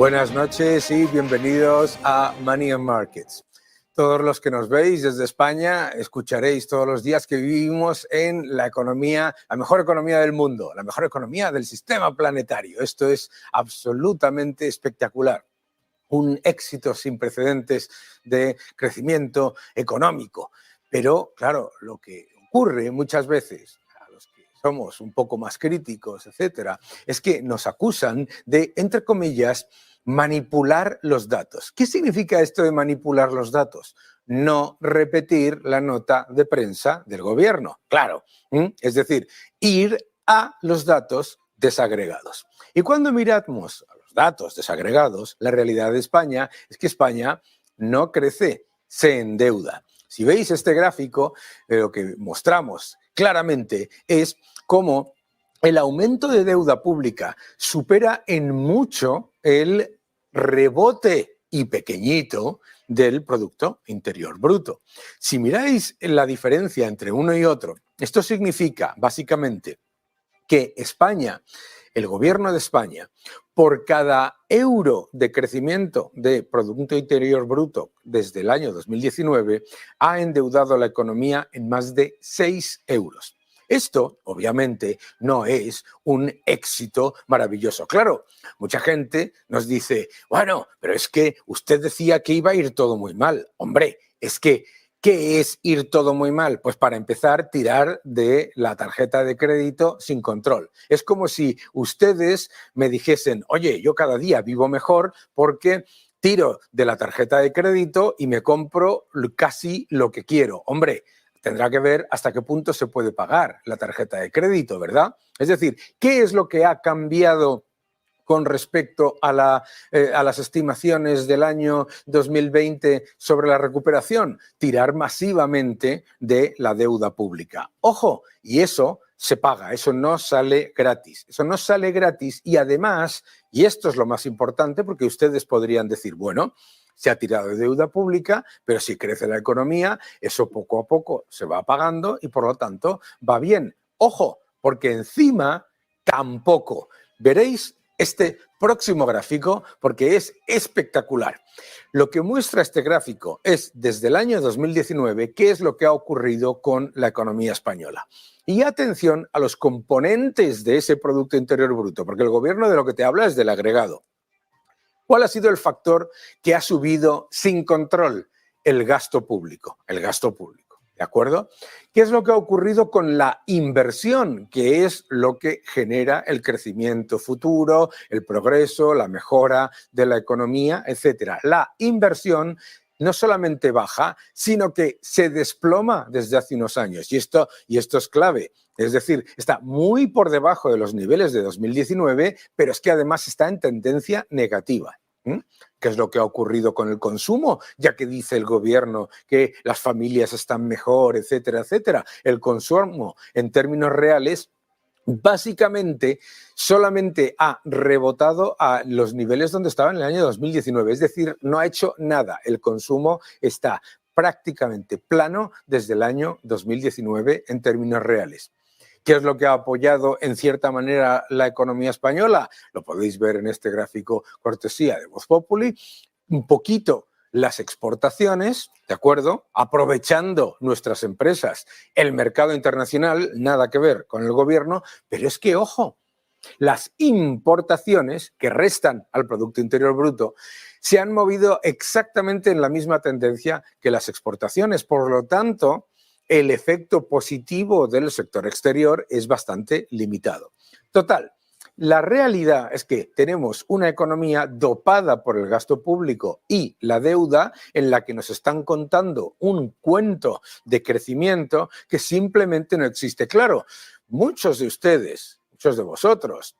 Buenas noches y bienvenidos a Money and Markets. Todos los que nos veis desde España escucharéis todos los días que vivimos en la economía, la mejor economía del mundo, la mejor economía del sistema planetario. Esto es absolutamente espectacular. Un éxito sin precedentes de crecimiento económico. Pero, claro, lo que ocurre muchas veces a los que somos un poco más críticos, etcétera, es que nos acusan de, entre comillas, manipular los datos. ¿Qué significa esto de manipular los datos? No repetir la nota de prensa del gobierno, claro. Es decir, ir a los datos desagregados. Y cuando miramos a los datos desagregados, la realidad de España es que España no crece, se endeuda. Si veis este gráfico, lo que mostramos claramente es cómo el aumento de deuda pública supera en mucho el rebote y pequeñito del Producto Interior Bruto. Si miráis la diferencia entre uno y otro, esto significa básicamente que España, el gobierno de España, por cada euro de crecimiento de Producto Interior Bruto desde el año 2019, ha endeudado la economía en más de 6 euros. Esto, obviamente, no es un éxito maravilloso. Claro, mucha gente nos dice, bueno, pero es que usted decía que iba a ir todo muy mal. Hombre, es que, ¿qué es ir todo muy mal? Pues para empezar, tirar de la tarjeta de crédito sin control. Es como si ustedes me dijesen, oye, yo cada día vivo mejor porque tiro de la tarjeta de crédito y me compro casi lo que quiero. Hombre, tendrá que ver hasta qué punto se puede pagar la tarjeta de crédito, ¿verdad? Es decir, ¿qué es lo que ha cambiado con respecto a las estimaciones del año 2020 sobre la recuperación? Tirar masivamente de la deuda pública. Ojo, y eso se paga, eso no sale gratis. Eso no sale gratis y además, y esto es lo más importante porque ustedes podrían decir, bueno, se ha tirado de deuda pública, pero si crece la economía, eso poco a poco se va pagando y por lo tanto va bien. Ojo, porque encima tampoco. Veréis este próximo gráfico porque es espectacular. Lo que muestra este gráfico es desde el año 2019 qué es lo que ha ocurrido con la economía española. Y atención a los componentes de ese Producto Interior Bruto, porque el gobierno de lo que te habla es del agregado. ¿Cuál ha sido el factor que ha subido sin control? El gasto público. El gasto público, ¿de acuerdo? ¿Qué es lo que ha ocurrido con la inversión? Que es lo que genera el crecimiento futuro, el progreso, la mejora de la economía, etcétera. La inversión no solamente baja, sino que se desploma desde hace unos años. Y esto es clave. Es decir, está muy por debajo de los niveles de 2019, pero es que además está en tendencia negativa. ¿Qué es lo que ha ocurrido con el consumo? Ya que dice el gobierno que las familias están mejor, etcétera, etcétera. El consumo, en términos reales, básicamente solamente ha rebotado a los niveles donde estaba en el año 2019. Es decir, no ha hecho nada. El consumo está prácticamente plano desde el año 2019 en términos reales. ¿Qué es lo que ha apoyado en cierta manera la economía española? Lo podéis ver en este gráfico cortesía de Voz Populi. Un poquito las exportaciones, ¿de acuerdo? Aprovechando nuestras empresas, el mercado internacional, nada que ver con el gobierno, pero es que, ojo, las importaciones que restan al Producto Interior Bruto se han movido exactamente en la misma tendencia que las exportaciones. Por lo tanto, el efecto positivo del sector exterior es bastante limitado. Total, la realidad es que tenemos una economía dopada por el gasto público y la deuda en la que nos están contando un cuento de crecimiento que simplemente no existe. Claro, muchos de ustedes, muchos de vosotros,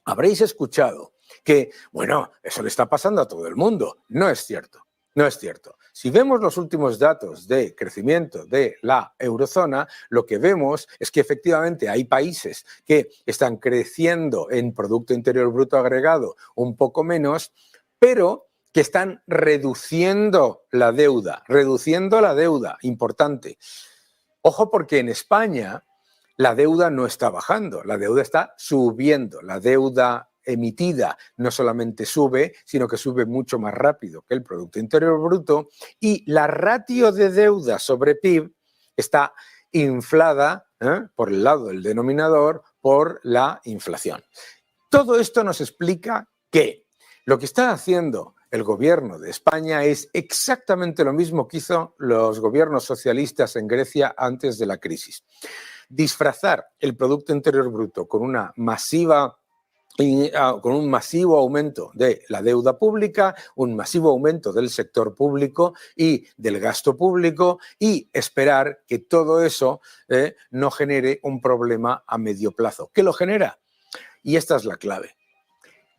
habréis escuchado que, bueno, eso le está pasando a todo el mundo. No es cierto. No es cierto. Si vemos los últimos datos de crecimiento de la eurozona, lo que vemos es que efectivamente hay países que están creciendo en Producto Interior Bruto agregado un poco menos, pero que están reduciendo la deuda, importante. Ojo, porque en España la deuda no está bajando, la deuda está subiendo, la deuda emitida no solamente sube, sino que sube mucho más rápido que el Producto Interior Bruto, y la ratio de deuda sobre PIB está inflada por el lado del denominador por la inflación. Todo esto nos explica que lo que está haciendo el gobierno de España es exactamente lo mismo que hizo los gobiernos socialistas en Grecia antes de la crisis. Disfrazar el Producto Interior Bruto con un masivo aumento de la deuda pública, un masivo aumento del sector público y del gasto público, y esperar que todo eso no genere un problema a medio plazo. ¿Qué lo genera? Y esta es la clave.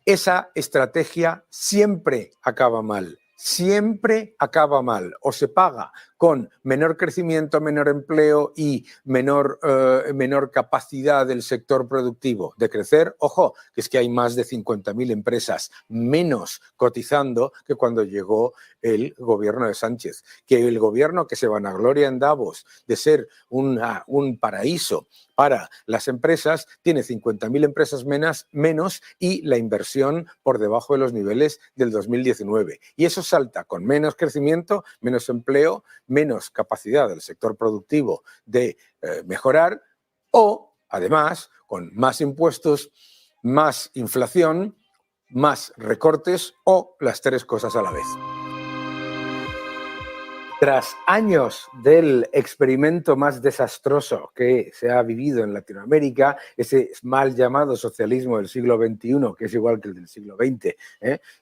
Esa estrategia siempre acaba mal. Siempre acaba mal. O se paga con menor crecimiento, menor empleo y menor capacidad del sector productivo de crecer. Ojo, que es que hay más de 50.000 empresas menos cotizando que cuando llegó el gobierno de Sánchez. Que el gobierno que se vanagloria en Davos de ser un paraíso para las empresas tiene 50.000 empresas menos y la inversión por debajo de los niveles del 2019. Y eso salta con menos crecimiento, menos empleo, menos capacidad del sector productivo de mejorar, o además con más impuestos, más inflación, más recortes, o las tres cosas a la vez. Tras años del experimento más desastroso que se ha vivido en Latinoamérica, ese mal llamado socialismo del siglo XXI, que es igual que el del siglo XX,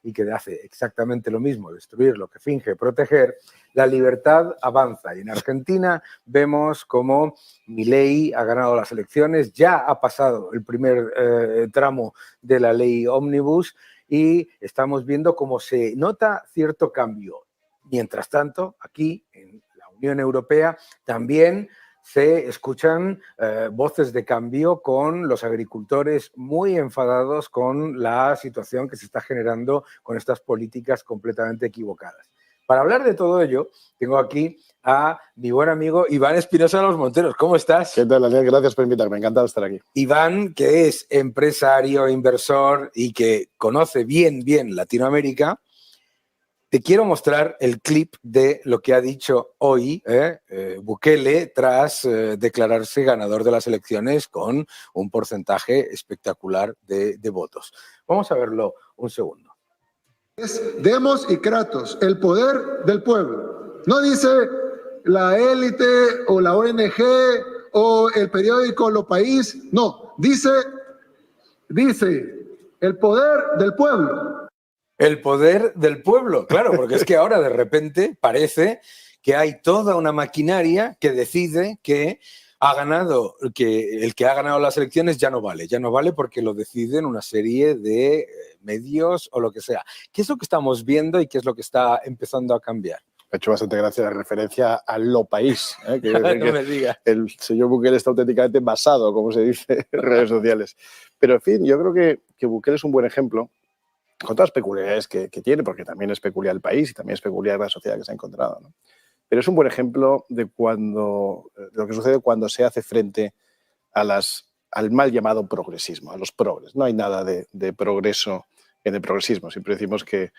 y que hace exactamente lo mismo, destruir lo que finge proteger, la libertad avanza. Y en Argentina vemos cómo Milei ha ganado las elecciones, ya ha pasado el primer tramo de la ley Ómnibus, y estamos viendo cómo se nota cierto cambio. Mientras tanto, aquí en la Unión Europea también se escuchan voces de cambio con los agricultores muy enfadados con la situación que se está generando con estas políticas completamente equivocadas. Para hablar de todo ello, tengo aquí a mi buen amigo Iván Espinosa de los Monteros. ¿Cómo estás? ¿Qué tal, Daniel? Gracias por invitarme. Encantado de estar aquí. Iván, que es empresario, inversor y que conoce bien Latinoamérica. Te quiero mostrar el clip de lo que ha dicho hoy Bukele tras declararse ganador de las elecciones con un porcentaje espectacular de votos. Vamos a verlo un segundo. Es Demos y Kratos, el poder del pueblo. No dice la élite o la ONG o el periódico Lo País, no, dice el poder del pueblo. El poder del pueblo, claro, porque es que ahora de repente parece que hay toda una maquinaria que decide que el que ha ganado las elecciones ya no vale porque lo deciden una serie de medios o lo que sea. ¿Qué es lo que estamos viendo y qué es lo que está empezando a cambiar? Me ha hecho bastante gracia la referencia a Lo País. Que no me digas. El señor Bukele está auténticamente basado, como se dice en redes sociales. Pero, en fin, yo creo que Bukele es un buen ejemplo, con todas las peculiaridades que tiene, porque también es peculiar el país y también es peculiar la sociedad que se ha encontrado, ¿no? Pero es un buen ejemplo de lo que sucede cuando se hace frente al mal llamado progresismo, a los progres. No hay nada de progreso en el progresismo. Siempre decimos que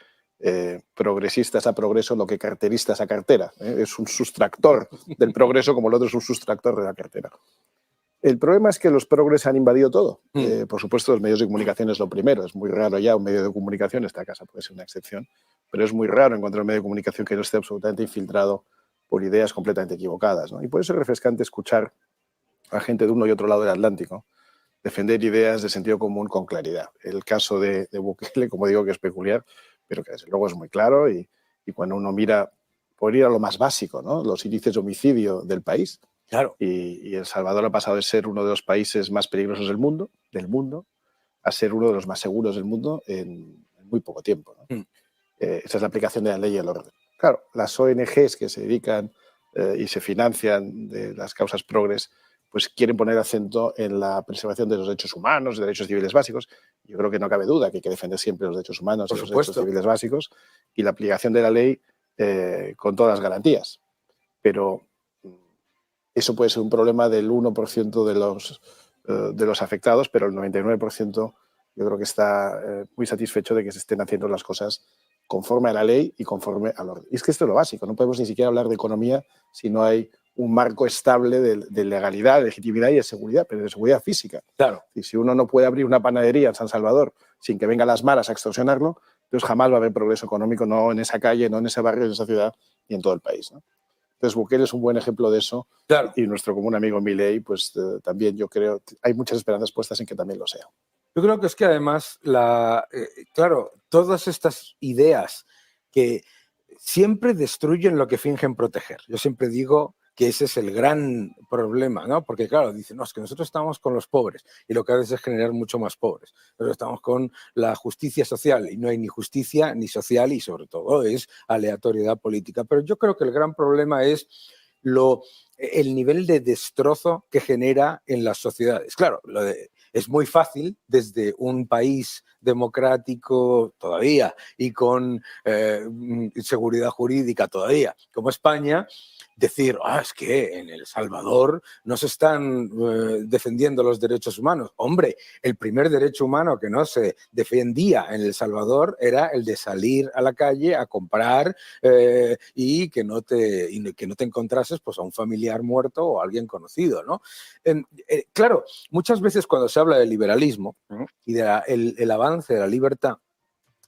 progresistas a progreso lo que carteristas a cartera. Es un sustractor del progreso como el otro es un sustractor de la cartera. El problema es que los progres han invadido todo. Por supuesto, los medios de comunicación es lo primero. Es muy raro ya un medio de comunicación, esta casa puede ser una excepción, pero es muy raro encontrar un medio de comunicación que no esté absolutamente infiltrado por ideas completamente equivocadas, ¿no? Y por eso es refrescante escuchar a gente de uno y otro lado del Atlántico defender ideas de sentido común con claridad. El caso de Bukele, como digo, que es peculiar, pero que desde luego es muy claro y cuando uno mira, por ir a lo más básico, ¿no? Los índices de homicidio del país. Claro. Y El Salvador ha pasado de ser uno de los países más peligrosos del mundo, a ser uno de los más seguros del mundo en muy poco tiempo, ¿no? Esa es la aplicación de la ley y el orden. Claro, las ONGs que se dedican y se financian de las causas progres, pues quieren poner acento en la preservación de los derechos humanos, de derechos civiles básicos. Yo creo que no cabe duda que hay que defender siempre los derechos humanos y los derechos civiles básicos y la aplicación de la ley con todas las garantías. Pero eso puede ser un problema del 1% de los afectados, pero el 99% yo creo que está muy satisfecho de que se estén haciendo las cosas conforme a la ley y conforme al orden. Y es que esto es lo básico, no podemos ni siquiera hablar de economía si no hay un marco estable de legalidad, de legitimidad y de seguridad, pero de seguridad física. Claro. Y si uno no puede abrir una panadería en San Salvador sin que vengan las maras a extorsionarlo, entonces jamás va a haber progreso económico, no en esa calle, no en ese barrio, en esa ciudad y en todo el país, ¿no? Entonces Bukele es un buen ejemplo de eso. Claro. Y nuestro común amigo Milei, pues también yo creo, hay muchas esperanzas puestas en que también lo sea. Yo creo que es que además, claro, todas estas ideas que siempre destruyen lo que fingen proteger. Yo siempre digo que ese es el gran problema, ¿no? Porque claro, dicen, no, es que nosotros estamos con los pobres y lo que haces es generar mucho más pobres. Nosotros estamos con la justicia social y no hay ni justicia ni social y sobre todo es aleatoriedad política. Pero yo creo que el gran problema es el nivel de destrozo que genera en las sociedades. Claro, es muy fácil desde un país democrático todavía y con seguridad jurídica todavía, como España, decir, es que en El Salvador no se están defendiendo los derechos humanos. Hombre, el primer derecho humano que no se defendía en El Salvador era el de salir a la calle a comprar y que no te encontrases pues, a un familiar muerto o a alguien conocido, ¿no? Claro, muchas veces cuando se habla de liberalismo y del avance de la libertad,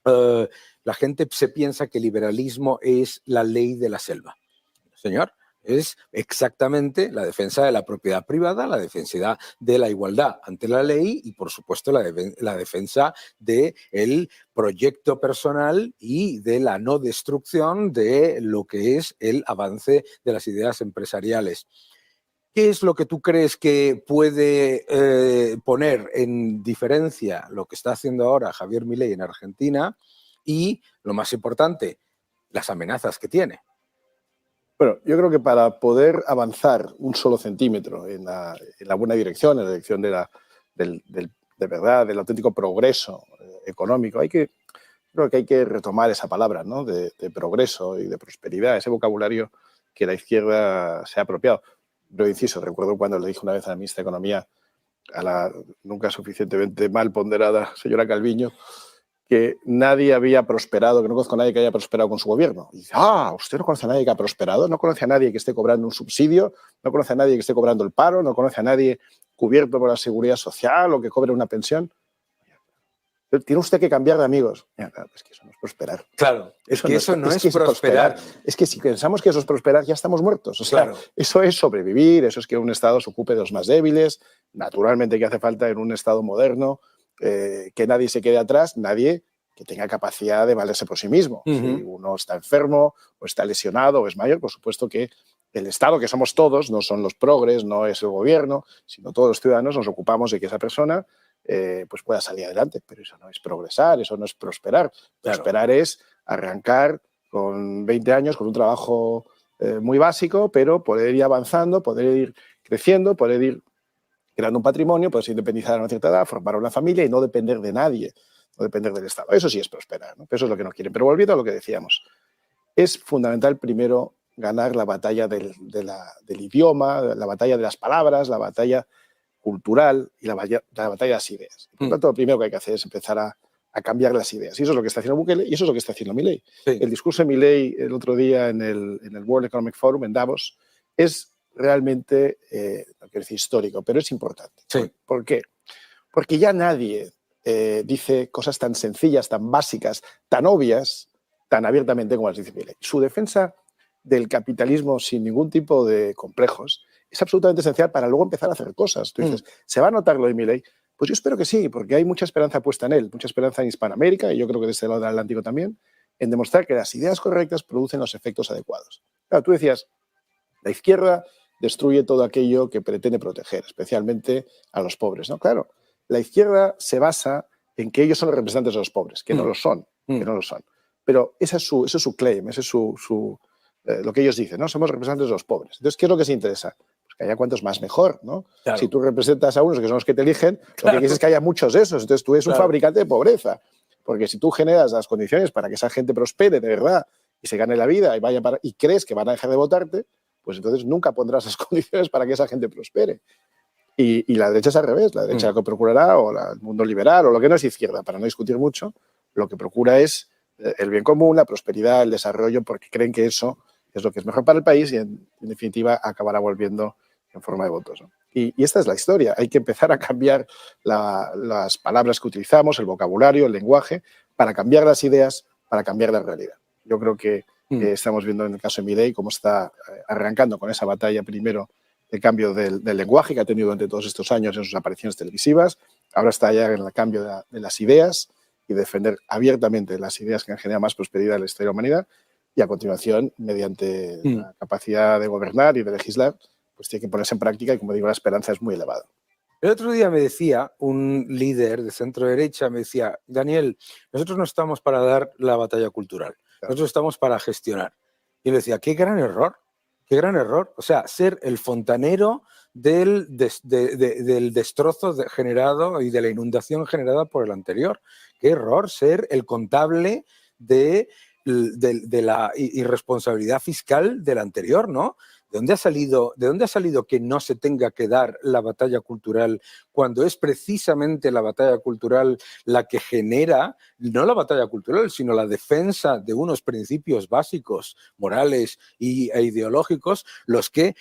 la gente se piensa que el liberalismo es la ley de la selva. Señor, es exactamente la defensa de la propiedad privada, la defensa de la igualdad ante la ley y, por supuesto, la defensa del proyecto personal y de la no destrucción de lo que es el avance de las ideas empresariales. ¿Qué es lo que tú crees que puede poner en diferencia lo que está haciendo ahora Javier Milei en Argentina y, lo más importante, las amenazas que tiene? Bueno, yo creo que para poder avanzar un solo centímetro en la buena dirección, en la dirección de verdad, del auténtico progreso económico, creo que hay que retomar esa palabra, ¿no? de progreso y de prosperidad, ese vocabulario que la izquierda se ha apropiado. Pero inciso, recuerdo cuando le dije una vez a la ministra de Economía, a la nunca suficientemente mal ponderada señora Calviño, que nadie había prosperado, que no conozco a nadie que haya prosperado con su gobierno. Y dice, ¿usted no conoce a nadie que ha prosperado? ¿No conoce a nadie que esté cobrando un subsidio? ¿No conoce a nadie que esté cobrando el paro? ¿No conoce a nadie cubierto por la seguridad social o que cobre una pensión? Tiene usted que cambiar de amigos. Es que eso no es prosperar. Claro, es que eso no es prosperar. Es que si pensamos que eso es prosperar, ya estamos muertos. O sea, claro. Eso es sobrevivir, eso es que un Estado se ocupe de los más débiles, naturalmente que hace falta en un Estado moderno, que nadie se quede atrás, nadie que tenga capacidad de valerse por sí mismo. Si uno está enfermo o está lesionado o es mayor, por supuesto que el Estado, que somos todos, no son los progres, no es el gobierno, sino todos los ciudadanos nos ocupamos de que esa persona pues pueda salir adelante. Pero eso no es progresar, eso no es prosperar. Claro. Prosperar es arrancar con 20 años con un trabajo muy básico, pero poder ir avanzando, poder ir creciendo, poder ir creando un patrimonio, poderse independizar a una cierta edad, formar una familia y no depender de nadie, no depender del Estado. Eso sí es prosperar, ¿no? Eso es lo que no quieren. Pero volviendo a lo que decíamos, es fundamental primero ganar la batalla del idioma, la batalla de las palabras, la batalla cultural y la batalla de las ideas. Por lo tanto, lo primero que hay que hacer es empezar a cambiar las ideas. Y eso es lo que está haciendo Bukele y eso es lo que está haciendo Milei. Sí. El discurso de Milei el otro día en el World Economic Forum en Davos es realmente, no quiero decir histórico, pero es importante. Sí. ¿Por qué? Porque ya nadie dice cosas tan sencillas, tan básicas, tan obvias, tan abiertamente como las dice Milei. Su defensa del capitalismo sin ningún tipo de complejos es absolutamente esencial para luego empezar a hacer cosas. Tú dices, ¿se va a notar lo de Milei? Pues yo espero que sí, porque hay mucha esperanza puesta en él, mucha esperanza en Hispanoamérica, y yo creo que de este lado del Atlántico también, en demostrar que las ideas correctas producen los efectos adecuados. Claro, tú decías, la izquierda destruye todo aquello que pretende proteger, especialmente a los pobres, ¿no? Claro, la izquierda se basa en que ellos son los representantes de los pobres, que no lo son, que no lo son. Pero ese es su claim, ese es lo que ellos dicen, ¿no? Somos representantes de los pobres. Entonces, ¿qué es lo que se interesa? Pues que haya cuantos más mejor, ¿no? Claro. Si tú representas a unos que son los que te eligen, lo que quieres es que haya muchos de esos. Entonces, tú eres un fabricante de pobreza. Porque si tú generas las condiciones para que esa gente prospere de verdad y se gane la vida y crees que van a dejar de votarte, pues entonces nunca pondrás las condiciones para que esa gente prospere. Y la derecha es al revés. La derecha lo que procurará, o el mundo liberal, o lo que no es izquierda, para no discutir mucho, lo que procura es el bien común, la prosperidad, el desarrollo, porque creen que eso es lo que es mejor para el país y, en definitiva, acabará volviendo en forma de votos, ¿no? Y esta es la historia. Hay que empezar a cambiar las palabras que utilizamos, el vocabulario, el lenguaje, para cambiar las ideas, para cambiar la realidad. Yo creo que estamos viendo en el caso de Milei cómo está arrancando con esa batalla primero de cambio del lenguaje que ha tenido durante todos estos años en sus apariciones televisivas. Ahora está ya en el cambio de las ideas y defender abiertamente las ideas que han generado más prosperidad en la historia de la humanidad. Y a continuación, mediante la capacidad de gobernar y de legislar, pues tiene que ponerse en práctica y, como digo, la esperanza es muy elevada. El otro día me decía un líder de centro derecha, me decía, Daniel, nosotros no estamos para dar la batalla cultural, nosotros estamos para gestionar. Y le decía, qué gran error, qué gran error. O sea, ser el fontanero del destrozo generado y de la inundación generada por el anterior. Qué error ser el contable de la irresponsabilidad fiscal del anterior, ¿no? ¿De dónde ha salido que no se tenga que dar la batalla cultural cuando es precisamente la batalla cultural la que genera, no la batalla cultural, sino la defensa de unos principios básicos, morales e ideológicos, los que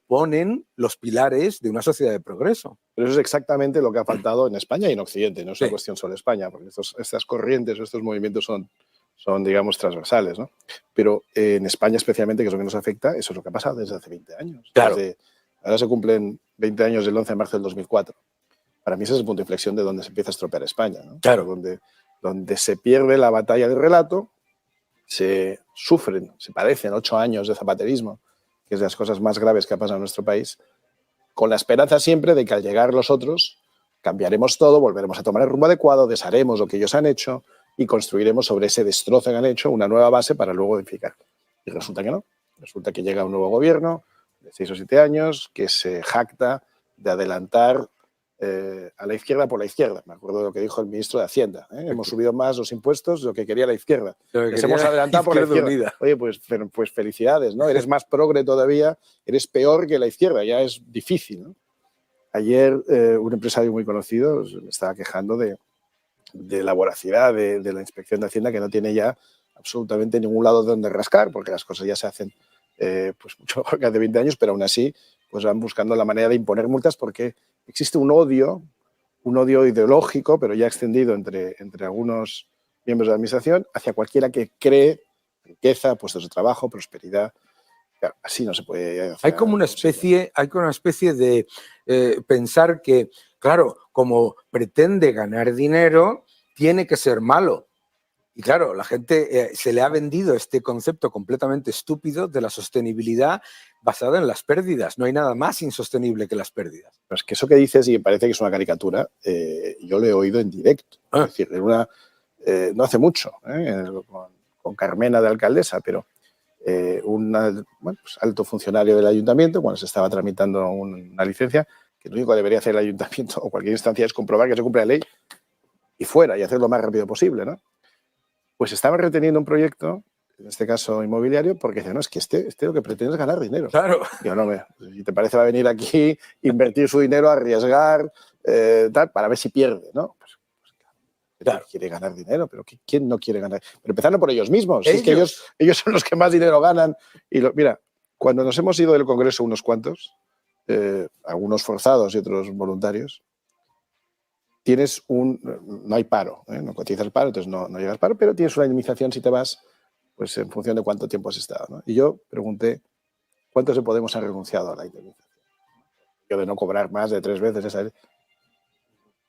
ponen los pilares de una sociedad de progreso? Pero eso es exactamente lo que ha faltado en España y en Occidente. No es una cuestión solo de España, porque estas corrientes o estos movimientos son, digamos, transversales, ¿no? Pero en España especialmente, que es lo que nos afecta, eso es lo que ha pasado desde hace 20 años. Claro. Ahora se cumplen 20 años del 11 de marzo del 2004. Para mí ese es el punto de inflexión de donde se empieza a estropear España, ¿no? Claro. Donde se pierde la batalla del relato, se padecen 8 años de zapaterismo, que es de las cosas más graves que ha pasado en nuestro país, con la esperanza siempre de que al llegar los otros cambiaremos todo, volveremos a tomar el rumbo adecuado, desharemos lo que ellos han hecho y construiremos sobre ese destrozo que han hecho una nueva base para luego edificar. Y resulta que no. Resulta que llega un nuevo gobierno de 6 o 7 años que se jacta de adelantar a la izquierda por la izquierda. Me acuerdo de lo que dijo el ministro de Hacienda. Hemos subido más los impuestos de lo que quería la izquierda. Les hemos adelantado por la izquierda. Unida. Oye, pues felicidades, ¿no? Eres más progre todavía, eres peor que la izquierda, ya es difícil, ¿no? Ayer un empresario muy conocido me estaba quejando de la voracidad de la Inspección de Hacienda, que no tiene ya absolutamente ningún lado donde rascar, porque las cosas ya se hacen pues mucho mejor que hace 20 años, pero aún así pues van buscando la manera de imponer multas porque existe un odio ideológico, pero ya extendido entre algunos miembros de la Administración, hacia cualquiera que cree riqueza, puestos de trabajo, prosperidad. Claro, así no se puede hacer. Hay como una especie de pensar que, claro, como pretende ganar dinero, tiene que ser malo. Y claro, la gente se le ha vendido este concepto completamente estúpido de la sostenibilidad basada en las pérdidas. No hay nada más insostenible que las pérdidas. Pues que eso que dices, y me parece que es una caricatura, yo lo he oído en directo. Es decir, no hace mucho, con Carmena de alcaldesa, pero un alto funcionario del ayuntamiento, cuando se estaba tramitando una licencia, que lo único que debería hacer el ayuntamiento o cualquier instancia es comprobar que se cumple la ley y fuera, y hacerlo lo más rápido posible, ¿no? Pues estaban reteniendo un proyecto, en este caso inmobiliario, porque decían, no, es que este lo que pretende es ganar dinero. Claro. Digo, no, si te parece va a venir aquí, invertir su dinero, arriesgar, tal, para ver si pierde, ¿no? Pues claro. Quiere ganar dinero, pero ¿quién no quiere ganar? Pero empezando por ellos mismos. Es que ellos son los que más dinero ganan. Y mira, cuando nos hemos ido del Congreso unos cuantos, algunos forzados y otros voluntarios, no hay paro, no cotizas el paro, entonces no llega al paro, pero tienes una indemnización si te vas, pues en función de cuánto tiempo has estado, ¿no? Y yo pregunté, ¿cuántos de Podemos han renunciado a la indemnización? Yo de no cobrar más de 3 veces esa.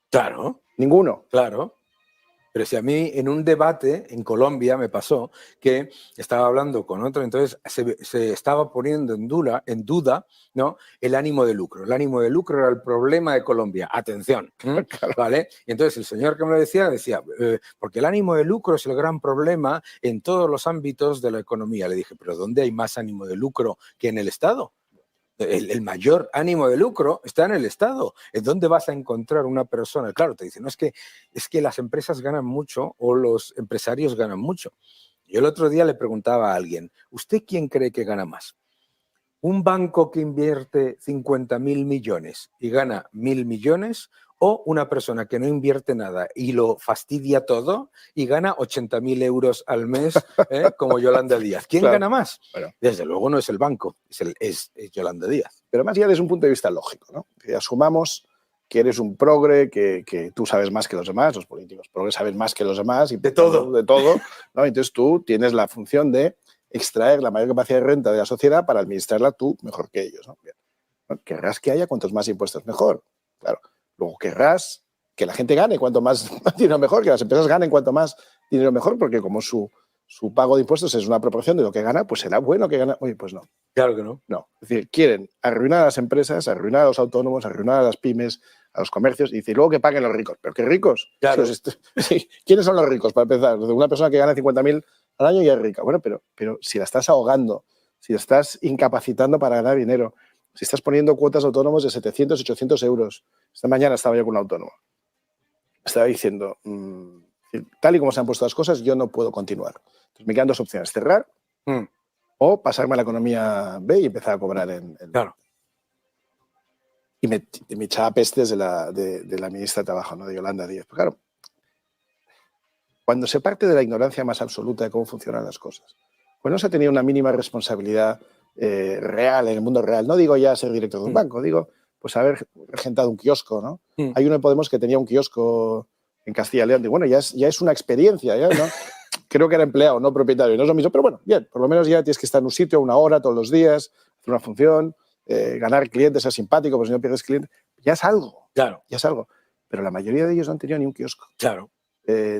Claro. Ninguno. Claro. Pero si a mí en un debate en Colombia me pasó que estaba hablando con otro, entonces se estaba poniendo en duda, ¿no?, el ánimo de lucro. El ánimo de lucro era el problema de Colombia. Atención, ¿vale? Y entonces el señor que me lo decía, porque el ánimo de lucro es el gran problema en todos los ámbitos de la economía. Le dije, ¿pero dónde hay más ánimo de lucro que en el Estado? El mayor ánimo de lucro está en el Estado. ¿En dónde vas a encontrar una persona? Claro, te dicen, no, es que las empresas ganan mucho o los empresarios ganan mucho. Yo el otro día le preguntaba a alguien, ¿usted quién cree que gana más? ¿Un banco que invierte 50.000 millones y gana 1.000 millones o una persona que no invierte nada y lo fastidia todo y gana 80.000 euros al mes, como Yolanda Díaz? ¿Quién Claro. gana más? Bueno. Desde luego no es el banco, es Yolanda Díaz. Pero más ya desde un punto de vista lógico, ¿no? Que asumamos que eres un progre, que tú sabes más que los demás, los políticos progres saben más que los demás. Y De todo. De todo, ¿no? Entonces tú tienes la función de extraer la mayor capacidad de renta de la sociedad para administrarla tú mejor que ellos, ¿no? Bien. Bueno, querrás que haya cuantos más impuestos mejor, claro. Luego querrás que la gente gane cuanto más dinero mejor, que las empresas ganen cuanto más dinero mejor, porque como su pago de impuestos es una proporción de lo que gana, pues será bueno que gane. Oye, pues no. Claro que no. No, es decir, quieren arruinar a las empresas, arruinar a los autónomos, arruinar a las pymes, a los comercios, y luego que paguen los ricos. ¿Pero qué ricos? Claro. Sí, ¿quiénes son los ricos, para empezar? Una persona que gana 50.000 al año ya es rica. Bueno, pero si la estás ahogando, si la estás incapacitando para ganar dinero, si estás poniendo cuotas de autónomos de 700, 800 euros. Esta mañana estaba yo con un autónomo. Estaba diciendo, tal y como se han puesto las cosas, yo no puedo continuar. Entonces me quedan dos opciones, cerrar o pasarme a la economía B y empezar a cobrar en Claro. Y me echaba pestes de la ministra de Trabajo, ¿no? De Yolanda Díaz. Pero claro, cuando se parte de la ignorancia más absoluta de cómo funcionan las cosas, pues no se ha tenido una mínima responsabilidad real, en el mundo real. No digo ya ser director de un banco, digo pues haber regentado un kiosco, ¿no? Hay uno de Podemos que tenía un kiosco en Castilla y León. Y bueno, ya es una experiencia, ¿ya? ¿No? Creo que era empleado, no propietario. No es lo mismo, pero bueno, bien, por lo menos ya tienes que estar en un sitio una hora todos los días, hacer una función, ganar clientes, ser simpático, porque si no pierdes clientes, ya es algo. Claro. Ya es algo. Pero la mayoría de ellos no han tenido ni un kiosco. Claro.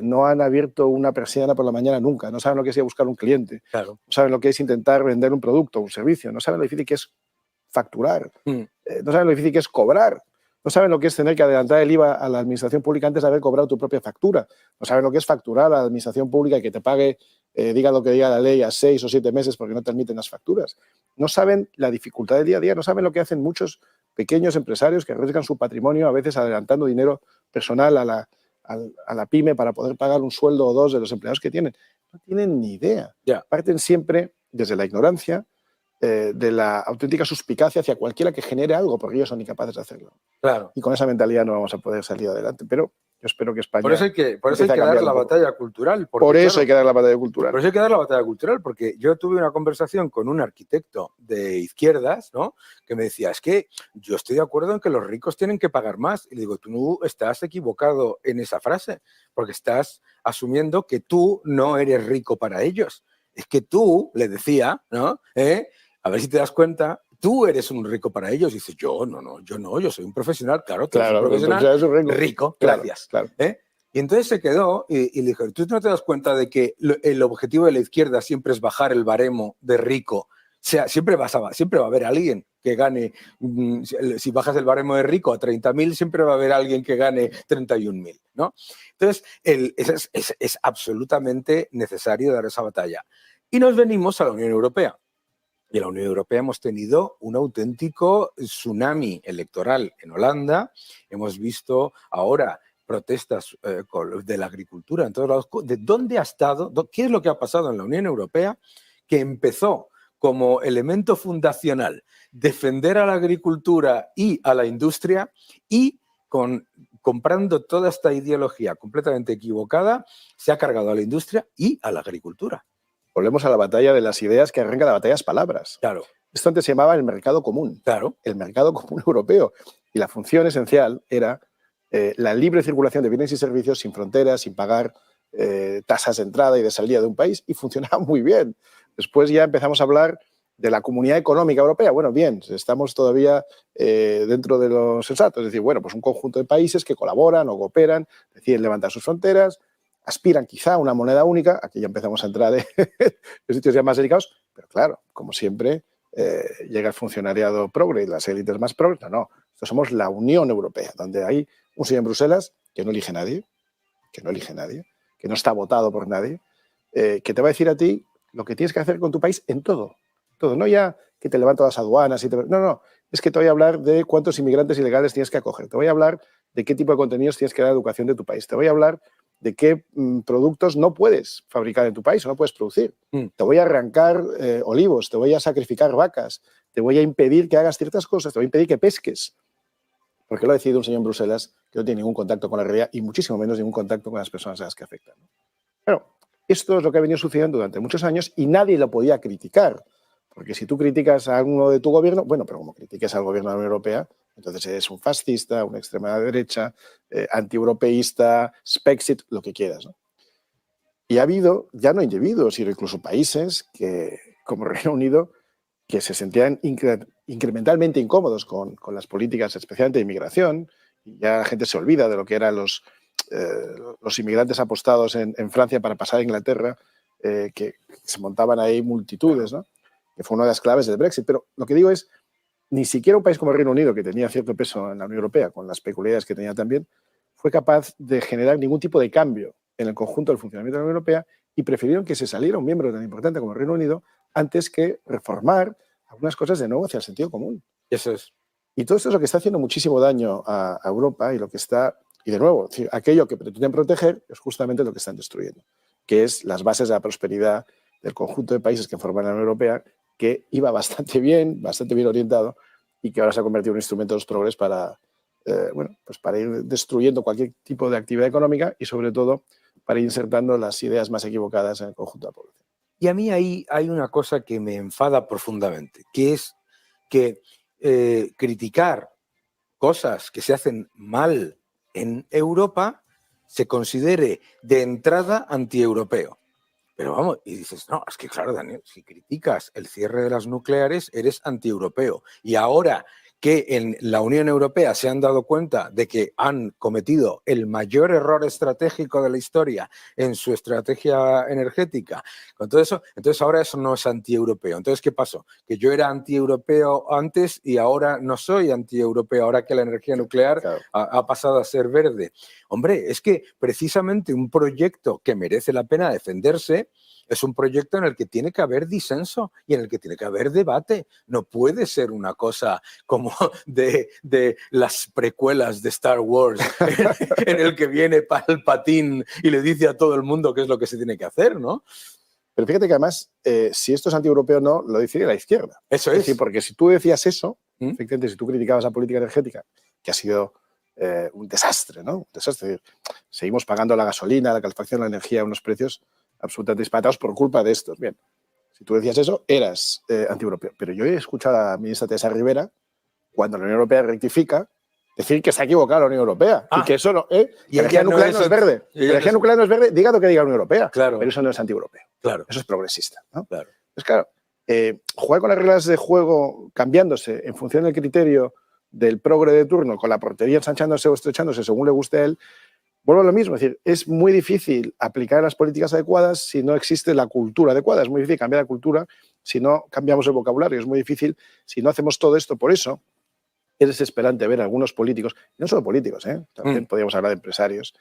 No han abierto una persiana por la mañana nunca. No saben lo que es ir a buscar un cliente. Claro. No saben lo que es intentar vender un producto, un servicio. No saben lo difícil que es facturar. No saben lo difícil que es cobrar. No saben lo que es tener que adelantar el IVA a la administración pública antes de haber cobrado tu propia factura. No saben lo que es facturar a la administración pública y que te pague, diga lo que diga la ley, a 6 o 7 meses porque no te admiten las facturas. No saben la dificultad del día a día. No saben lo que hacen muchos pequeños empresarios que arriesgan su patrimonio, a veces adelantando dinero personal a la pyme para poder pagar un sueldo o dos de los empleados que tienen. No tienen ni idea. Yeah. Parten siempre desde la ignorancia, de la auténtica suspicacia hacia cualquiera que genere algo, porque ellos son incapaces de hacerlo. Claro. Y con esa mentalidad no vamos a poder salir adelante. Pero yo espero que España... Por eso hay que dar la batalla cultural. Por eso hay que dar la batalla cultural. Por eso hay que dar la batalla cultural, porque yo tuve una conversación con un arquitecto de izquierdas, ¿no? Que me decía, es que yo estoy de acuerdo en que los ricos tienen que pagar más. Y le digo, tú estás equivocado en esa frase, porque estás asumiendo que tú no eres rico para ellos. Es que tú, le decía, ¿no? A ver si te das cuenta, tú eres un rico para ellos. Y dices, yo soy un profesional, claro, tú eres un profesional rico, gracias. Claro. Y entonces se quedó y le dijo, ¿tú no te das cuenta de que el objetivo de la izquierda siempre es bajar el baremo de rico? O sea, siempre va a haber alguien que gane, si bajas el baremo de rico a 30.000, siempre va a haber alguien que gane 31.000, ¿no? Entonces, es absolutamente necesario dar esa batalla. Y nos venimos a la Unión Europea. Y en la Unión Europea hemos tenido un auténtico tsunami electoral en Holanda. Hemos visto ahora protestas de la agricultura en todos lados. ¿De dónde ha estado? ¿Qué es lo que ha pasado en la Unión Europea? Que empezó como elemento fundacional defender a la agricultura y a la industria y comprando toda esta ideología completamente equivocada, se ha cargado a la industria y a la agricultura. Volvemos a la batalla de las ideas que arranca la batalla de las palabras. Claro. Esto antes se llamaba el mercado común. Claro. El mercado común europeo. Y la función esencial era la libre circulación de bienes y servicios sin fronteras, sin pagar tasas de entrada y de salida de un país, y funcionaba muy bien. Después ya empezamos a hablar de la Comunidad Económica Europea. Bueno, bien, estamos todavía dentro de lo sensato. Es decir, bueno, pues un conjunto de países que colaboran o cooperan, deciden levantar sus fronteras, aspiran quizá a una moneda única. Aquí ya empezamos a entrar en sitios ya más delicados, pero claro, como siempre, llega el funcionariado progre y las élites más progres. No, esto somos la Unión Europea, donde hay un señor en Bruselas que no elige nadie, que no está votado por nadie, que te va a decir a ti lo que tienes que hacer con tu país en todo. Todo, no ya que te levanto las aduanas. No, es que te voy a hablar de cuántos inmigrantes ilegales tienes que acoger, te voy a hablar de qué tipo de contenidos tienes que dar a la educación de tu país, te voy a hablar de qué productos no puedes fabricar en tu país o no puedes producir. Te voy a arrancar olivos, te voy a sacrificar vacas, te voy a impedir que hagas ciertas cosas, te voy a impedir que pesques. Porque lo ha decidido un señor en Bruselas que no tiene ningún contacto con la realidad y muchísimo menos ningún contacto con las personas a las que afectan. Bueno, esto es lo que ha venido sucediendo durante muchos años y nadie lo podía criticar. Porque si tú criticas a uno de tu gobierno, bueno, pero como critiques al gobierno de la Unión Europea, entonces eres un fascista, una extrema derecha, antieuropeísta, Spexit, lo que quieras, ¿no? Y ha habido, ya no individuos, sino incluso países que, como Reino Unido, que se sentían incrementalmente incómodos con las políticas, especialmente de inmigración, y ya la gente se olvida de lo que eran los inmigrantes apostados en Francia para pasar a Inglaterra, que se montaban ahí multitudes, ¿no? Que fue una de las claves del Brexit. Pero lo que digo es, ni siquiera un país como el Reino Unido, que tenía cierto peso en la Unión Europea, con las peculiaridades que tenía también, fue capaz de generar ningún tipo de cambio en el conjunto del funcionamiento de la Unión Europea y prefirieron que se saliera un miembro tan importante como el Reino Unido antes que reformar algunas cosas de nuevo hacia el sentido común. Eso es. Y todo esto es lo que está haciendo muchísimo daño a Europa y lo que está, y de nuevo, aquello que pretenden proteger es justamente lo que están destruyendo, que es las bases de la prosperidad del conjunto de países que forman la Unión Europea, que iba bastante bien orientado y que ahora se ha convertido en un instrumento de los progres para, pues para ir destruyendo cualquier tipo de actividad económica y sobre todo para ir insertando las ideas más equivocadas en el conjunto de la población. Y a mí ahí hay una cosa que me enfada profundamente, que es que criticar cosas que se hacen mal en Europa se considere de entrada antieuropeo. Pero vamos, y dices, no, es que claro, Daniel, si criticas el cierre de las nucleares, eres antieuropeo. Y ahora que en la Unión Europea se han dado cuenta de que han cometido el mayor error estratégico de la historia en su estrategia energética, con todo eso, entonces ahora eso no es antieuropeo. Entonces, ¿qué pasó? Que yo era antieuropeo antes y ahora no soy antieuropeo, ahora que la energía nuclear Claro. ha pasado a ser verde. Hombre, es que precisamente un proyecto que merece la pena defenderse es un proyecto en el que tiene que haber disenso y en el que tiene que haber debate. No puede ser una cosa como de las precuelas de Star Wars, en el que viene Palpatine y le dice a todo el mundo qué es lo que se tiene que hacer, ¿no? Pero fíjate que además, si esto es antieuropeo o no, lo decide la izquierda. Eso es. Es decir, porque si tú decías eso, efectivamente, si tú criticabas la política energética, que ha sido un desastre, ¿no? Un desastre. Seguimos pagando la gasolina, la calefacción, la energía a unos precios absolutamente disparatados por culpa de estos. Bien, si tú decías eso, eras antieuropeo. Pero yo he escuchado a la ministra Teresa Rivera, cuando la Unión Europea rectifica, decir que se ha equivocado la Unión Europea y que eso no, la energía nuclear no es verde. La energía nuclear no es verde, diga lo que diga la Unión Europea, claro, pero eso no es antieuropeo. Claro. Eso es progresista, ¿no? Claro. Pues claro, jugar con las reglas de juego cambiándose en función del criterio del progre de turno, con la portería ensanchándose o estrechándose según le guste a él, vuelvo a lo mismo. Es decir, es muy difícil aplicar las políticas adecuadas si no existe la cultura adecuada. Es muy difícil cambiar la cultura si no cambiamos el vocabulario. Es muy difícil si no hacemos todo esto. Por eso es desesperante ver a algunos políticos, y no solo políticos, también podríamos hablar de empresarios,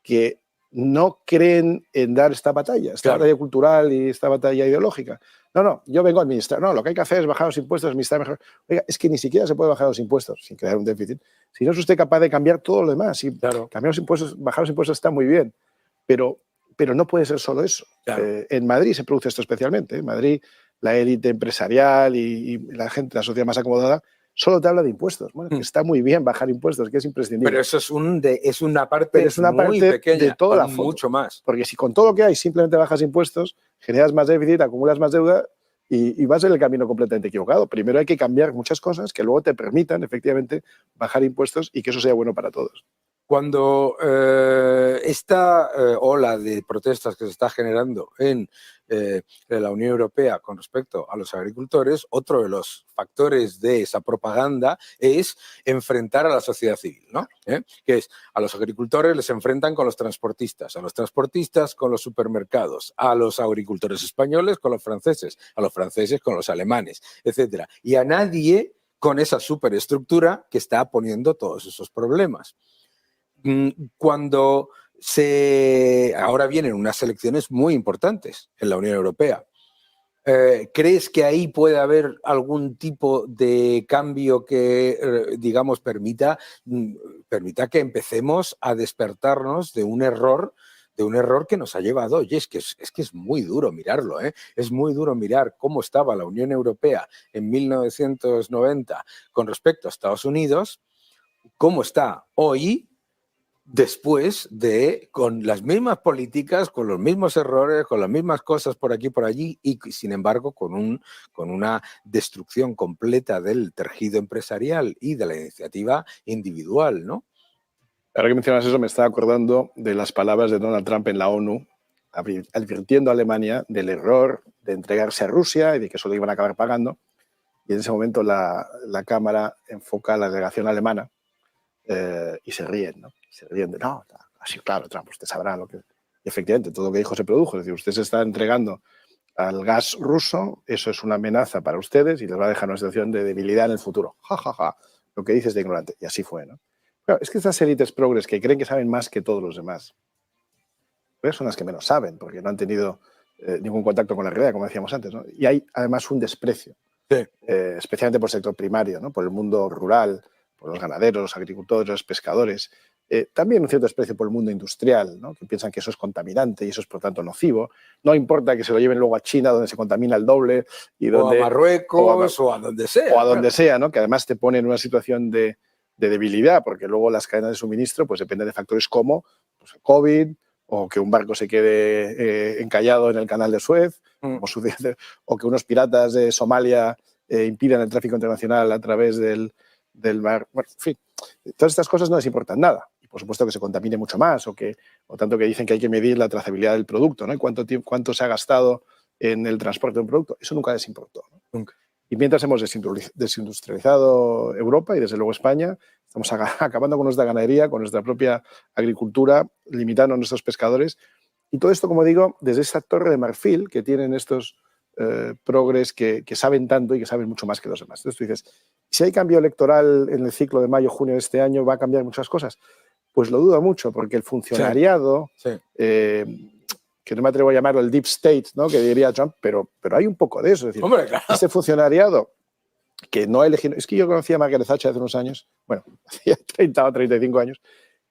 que no creen en dar esta batalla cultural y esta batalla ideológica. No, yo vengo a administrar. No, lo que hay que hacer es bajar los impuestos, administrar mejor. Oiga, es que ni siquiera se puede bajar los impuestos sin crear un déficit. Si no es usted capaz de cambiar todo lo demás. Y cambiar los impuestos, bajar los impuestos está muy bien, pero no puede ser solo eso. Claro. En Madrid se produce esto especialmente. En Madrid, la élite empresarial y la gente, la sociedad más acomodada, solo te habla de impuestos. Bueno, que está muy bien bajar impuestos, que es imprescindible. Pero eso es una parte muy pequeña, de toda la foto. Mucho más. Porque si con todo lo que hay simplemente bajas impuestos, generas más déficit, acumulas más deuda y vas en el camino completamente equivocado. Primero hay que cambiar muchas cosas que luego te permitan efectivamente bajar impuestos y que eso sea bueno para todos. Cuando esta ola de protestas que se está generando en la Unión Europea con respecto a los agricultores, otro de los factores de esa propaganda es enfrentar a la sociedad civil, ¿no? Que es, a los agricultores les enfrentan con los transportistas, a los transportistas con los supermercados, a los agricultores españoles con los franceses, a los franceses con los alemanes, etcétera. Y a nadie con esa superestructura que está poniendo todos esos problemas. Cuando ahora vienen unas elecciones muy importantes en la Unión Europea, ¿crees que ahí puede haber algún tipo de cambio que, digamos, permita que empecemos a despertarnos de un error de un error que nos ha llevado, oye, es que es muy duro mirarlo, ¿eh? Es muy duro mirar cómo estaba la Unión Europea en 1990 con respecto a Estados Unidos, cómo está hoy después de, con las mismas políticas, con los mismos errores, con las mismas cosas por aquí y por allí, y sin embargo con una destrucción completa del tejido empresarial y de la iniciativa individual, ¿no? Ahora que mencionas eso, me estaba acordando de las palabras de Donald Trump en la ONU, advirtiendo a Alemania del error de entregarse a Rusia y de que eso lo iban a acabar pagando. Y en ese momento la Cámara enfoca a la delegación alemana y se ríen, ¿no? Se ríen de, no, así claro, Trump, usted sabrá lo que... Y efectivamente, todo lo que dijo se produjo. Es decir, usted se está entregando al gas ruso, eso es una amenaza para ustedes y les va a dejar una situación de debilidad en el futuro. Ja, ja, ja. Lo que dices de ignorante. Y así fue, ¿no? Claro, es que estas élites progres que creen que saben más que todos los demás, pues son las que menos saben, porque no han tenido ningún contacto con la realidad, como decíamos antes, ¿no? Y hay además un desprecio, Sí. especialmente por el sector primario, ¿no? Por el mundo rural, por los ganaderos, los agricultores, los pescadores. También un cierto desprecio por el mundo industrial, ¿no? Que piensan que eso es contaminante y eso es por tanto nocivo. No importa que se lo lleven luego a China, donde se contamina el doble. Y donde, o a Marruecos o a donde sea. O a donde sea, ¿no? Que además te pone en una situación de debilidad, porque luego las cadenas de suministro pues dependen de factores como pues, el COVID, o que un barco se quede encallado en el canal de Suez, o que unos piratas de Somalia impidan el tráfico internacional a través del mar. Bueno, en fin, todas estas cosas no les importan nada. Y por supuesto que se contamine mucho más, o tanto que dicen que hay que medir la trazabilidad del producto, ¿no? Y cuánto se ha gastado en el transporte de un producto. Eso nunca les importó, ¿no? Nunca. Y mientras hemos desindustrializado Europa y desde luego España, estamos acabando con nuestra ganadería, con nuestra propia agricultura, limitando a nuestros pescadores. Y todo esto, como digo, desde esa torre de marfil que tienen estos progres que saben tanto y que saben mucho más que los demás. Entonces tú dices, si hay cambio electoral en el ciclo de mayo-junio de este año, ¿va a cambiar muchas cosas? Pues lo dudo mucho, porque el funcionariado... Sí. que no me atrevo a llamarlo el deep state, ¿no? Que diría Trump, pero hay un poco de eso. Es decir, hombre, claro. Ese funcionariado que no ha elegido... Es que yo conocí a Margaret Thatcher hace unos años, bueno, hacía 30 o 35 años.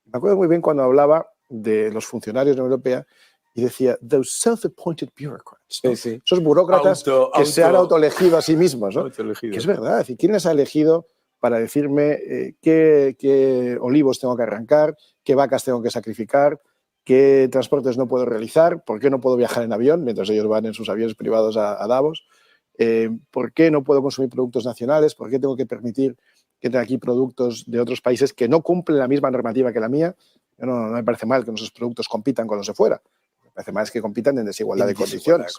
Me acuerdo muy bien cuando hablaba de los funcionarios de la Unión Europea y decía, those self-appointed bureaucrats, ¿no? Sí. Esos burócratas que se han autoelegido a sí mismos, ¿no? Que es verdad. Es decir, ¿quién les ha elegido para decirme qué olivos tengo que arrancar, qué vacas tengo que sacrificar, qué transportes no puedo realizar, por qué no puedo viajar en avión mientras ellos van en sus aviones privados a Davos, por qué no puedo consumir productos nacionales, por qué tengo que permitir que tenga aquí productos de otros países que no cumplen la misma normativa que la mía? No me parece mal que nuestros productos compitan con los de fuera. Me parece mal es que compitan en desigualdad de condiciones.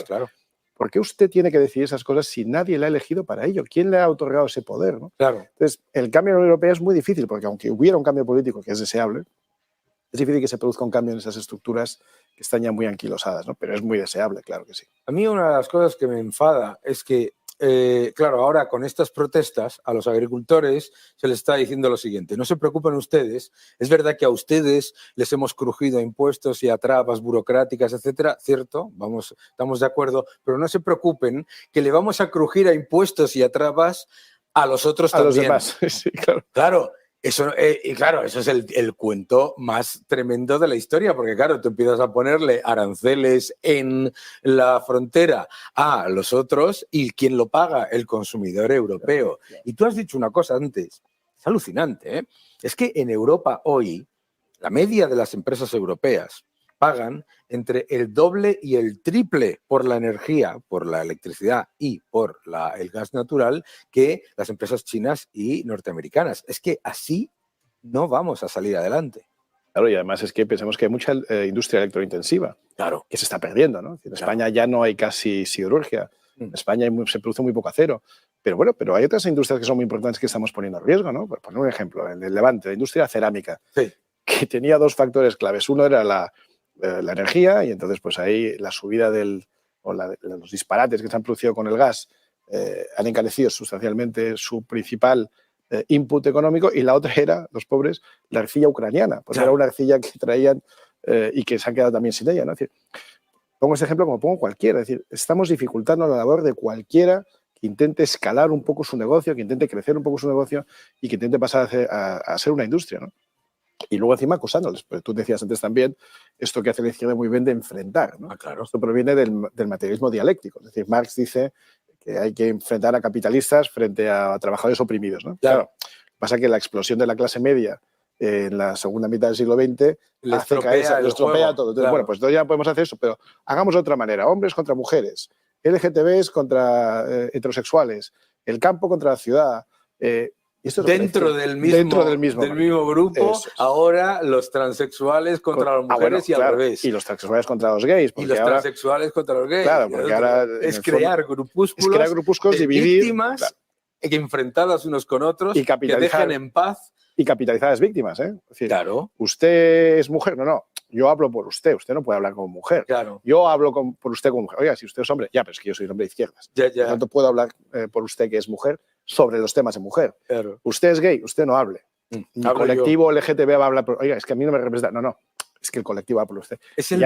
Claro. ¿Por qué usted tiene que decidir esas cosas si nadie le ha elegido para ello? ¿Quién le ha otorgado ese poder, ¿no? Claro. Entonces, el cambio en la Unión Europea es muy difícil, porque aunque hubiera un cambio político que es deseable, es difícil que se produzca un cambio en esas estructuras que están ya muy anquilosadas, ¿no? Pero es muy deseable, claro que sí. A mí una de las cosas que me enfada es que, claro, ahora con estas protestas a los agricultores se les está diciendo lo siguiente: no se preocupen ustedes, es verdad que a ustedes les hemos crujido impuestos y a trabas burocráticas, etcétera, cierto, estamos de acuerdo, pero no se preocupen que le vamos a crujir a impuestos y a trabas a los otros también. A los demás, sí, claro. Claro. Eso, y claro, eso es el cuento más tremendo de la historia, porque claro, tú empiezas a ponerle aranceles en la frontera a los otros y ¿quién lo paga? El consumidor europeo. Y tú has dicho una cosa antes, es alucinante, ¿eh? Es que en Europa hoy, la media de las empresas europeas pagan entre el doble y el triple por la energía, por la electricidad y por el gas natural que las empresas chinas y norteamericanas. Es que así no vamos a salir adelante. Claro, y además es que pensemos que hay mucha industria electrointensiva, claro, que se está perdiendo, ¿no? En España ya no hay casi siderurgia, en España se produce muy poco acero, pero hay otras industrias que son muy importantes que estamos poniendo en riesgo, ¿no? Por poner un ejemplo, en el Levante, la industria cerámica, sí, que tenía dos factores claves. Uno era la energía, y entonces pues ahí la subida los disparates que se han producido con el gas han encarecido sustancialmente su principal input económico, y la otra era, los pobres, la arcilla ucraniana. Pues era una arcilla que traían y que se han quedado también sin ella, ¿no? Es decir, pongo este ejemplo como pongo cualquiera. Es decir, estamos dificultando la labor de cualquiera que intente escalar un poco su negocio, que intente crecer un poco su negocio y que intente pasar a ser una industria, ¿no? Y luego encima acusándoles. Pero tú decías antes también esto que hace la izquierda muy bien de enfrentar, ¿no? Claro. Esto proviene del materialismo dialéctico. Es decir, Marx dice que hay que enfrentar a capitalistas frente a trabajadores oprimidos, ¿no? Claro. Pasa que la explosión de la clase media en la segunda mitad del siglo XX lo estropea todo. Entonces, claro. bueno, pues entonces ya podemos hacer eso, pero hagamos de otra manera. Hombres contra mujeres, LGTBs contra heterosexuales, el campo contra la ciudad. Y esto dentro del mismo grupo, eso es. Ahora los transexuales contra las mujeres y al revés. Y los transexuales contra los gays. Y los transexuales contra los gays. Claro, porque ahora es crear grupúsculos de dividir, víctimas, claro, enfrentadas unos con otros, y que dejen en paz. Y capitalizadas víctimas, ¿eh? Es decir, claro. Usted es mujer, no. Yo hablo por usted no puede hablar como mujer. Claro. Yo hablo por usted como mujer. Oiga, si usted es hombre, ya, pero es que yo soy hombre de izquierdas. Ya. Por tanto, puedo hablar por usted que es mujer sobre los temas de mujer. Claro. Usted es gay, usted no hable. El colectivo LGTB va a hablar por... Oiga, es que a mí no me representa. No. Es que el colectivo va por usted. Es el